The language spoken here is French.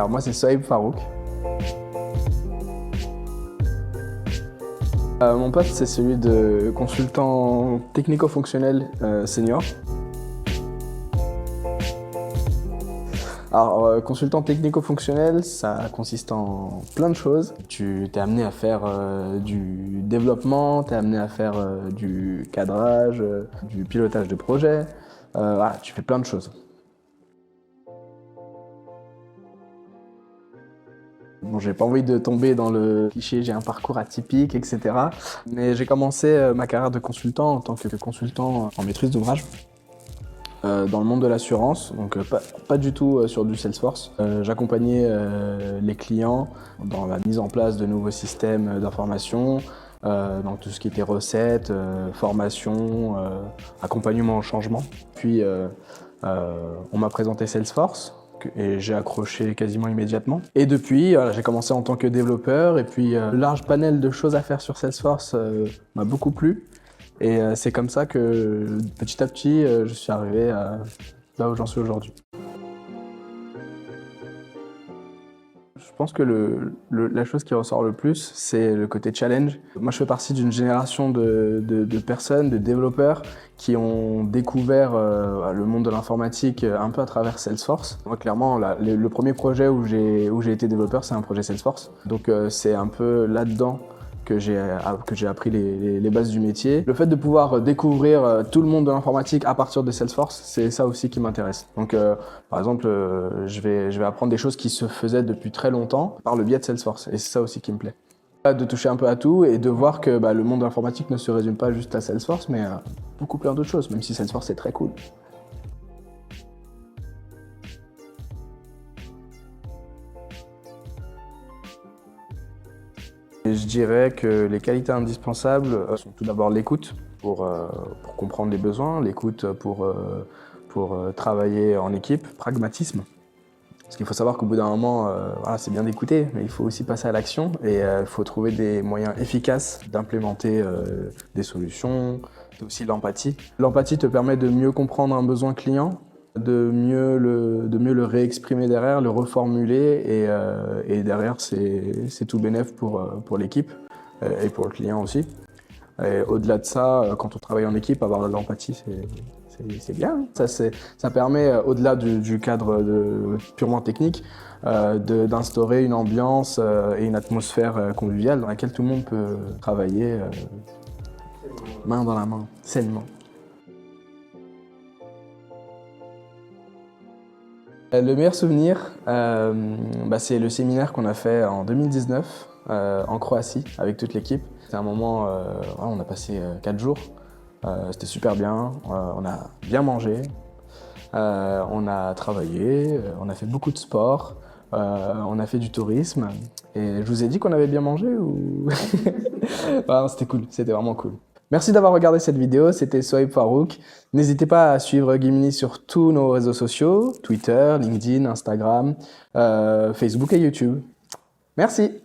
Alors moi c'est Sohaib Farouk. Mon poste c'est celui de consultant technico-fonctionnel senior. Alors, consultant technico-fonctionnel, ça consiste en plein de choses. Tu t'es amené à faire du développement, tu es amené à faire du cadrage, du pilotage de projet. Voilà, tu fais plein de choses. Bon, j'ai pas envie de tomber dans le cliché, j'ai un parcours atypique, etc. Mais j'ai commencé ma carrière de consultant en tant que consultant en maîtrise d'ouvrage. Dans le monde de l'assurance, donc pas du tout sur du Salesforce. J'accompagnais les clients dans la mise en place de nouveaux systèmes d'information, dans tout ce qui était recettes, formation, accompagnement au changement. Puis on m'a présenté Salesforce et j'ai accroché quasiment immédiatement. Et depuis, j'ai commencé en tant que développeur et puis le large panel de choses à faire sur Salesforce m'a beaucoup plu. Et c'est comme ça que petit à petit, je suis arrivé là où j'en suis aujourd'hui. Je pense que la chose qui ressort le plus, c'est le côté challenge. Moi, je fais partie d'une génération de personnes, de développeurs qui ont découvert le monde de l'informatique un peu à travers Salesforce. Moi, clairement, le premier projet où j'ai été développeur, c'est un projet Salesforce. Donc, c'est un peu là-dedans que j'ai appris les bases du métier. Le fait de pouvoir découvrir tout le monde de l'informatique à partir de Salesforce, c'est ça aussi qui m'intéresse. Donc, par exemple, je vais apprendre des choses qui se faisaient depuis très longtemps par le biais de Salesforce, et c'est ça aussi qui me plaît. De toucher un peu à tout et de voir que le monde de l'informatique ne se résume pas juste à Salesforce, mais à beaucoup plein d'autres choses, même si Salesforce est très cool. Je dirais que les qualités indispensables sont tout d'abord l'écoute pour comprendre les besoins, l'écoute pour travailler en équipe, pragmatisme. Parce qu'il faut savoir qu'au bout d'un moment, voilà, c'est bien d'écouter, mais il faut aussi passer à l'action et il faut trouver des moyens efficaces d'implémenter des solutions, aussi l'empathie. L'empathie te permet de mieux comprendre un besoin client, de mieux le réexprimer derrière, le reformuler et derrière c'est tout bénef pour l'équipe et pour le client aussi. Et au-delà de ça, quand on travaille en équipe, avoir de l'empathie c'est bien. Ça permet, au-delà du cadre purement technique, d'instaurer une ambiance et une atmosphère conviviale dans laquelle tout le monde peut travailler main dans la main, sainement. Le meilleur souvenir, c'est le séminaire qu'on a fait en 2019 en Croatie avec toute l'équipe. C'était un moment, on a passé 4 jours, c'était super bien, on a bien mangé, on a travaillé, on a fait beaucoup de sport, on a fait du tourisme. Et je vous ai dit qu'on avait bien mangé ou... C'était cool, c'était vraiment cool. Merci d'avoir regardé cette vidéo, c'était Sohaib Farouk. N'hésitez pas à suivre Gimini sur tous nos réseaux sociaux, Twitter, LinkedIn, Instagram, Facebook et YouTube. Merci.